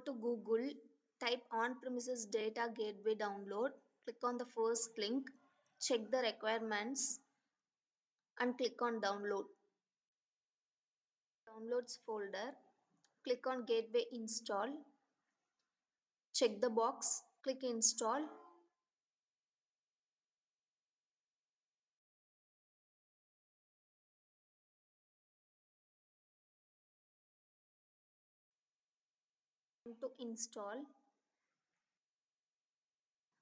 to Google, type on premises data gateway download, click on the first link, check the requirements, and click on download. Downloads folder, click on gateway install, check the box, click install. To install.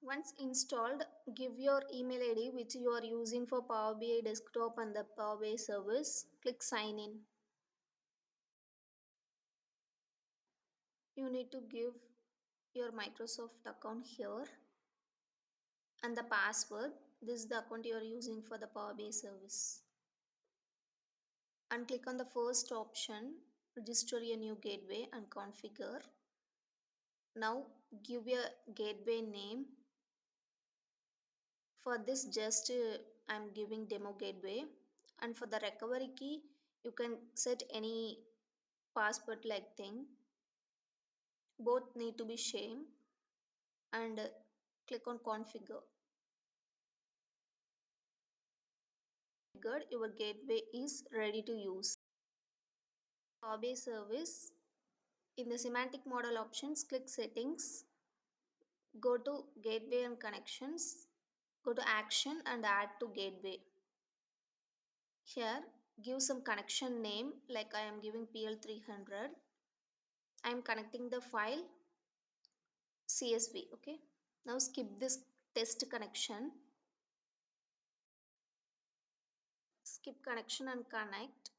Once installed, give your email ID which you are using for Power BI desktop and the Power BI service. Click sign in. You need to give your Microsoft account here and the password. This is the account you are using for the Power BI service. And click on the first option, register a new gateway and configure. Now give your gateway name. For this just I'm giving demo gateway, and for the recovery key you can set any password like thing. Both need to be same, and click on configure. Your gateway is ready to use. Power BI service, in the semantic model options, click settings, go to gateway and connections, go to action and add to gateway. Here give some connection name, like I am giving PL300. I am connecting the file CSV. Okay, now skip this test connection, skip connection and connect.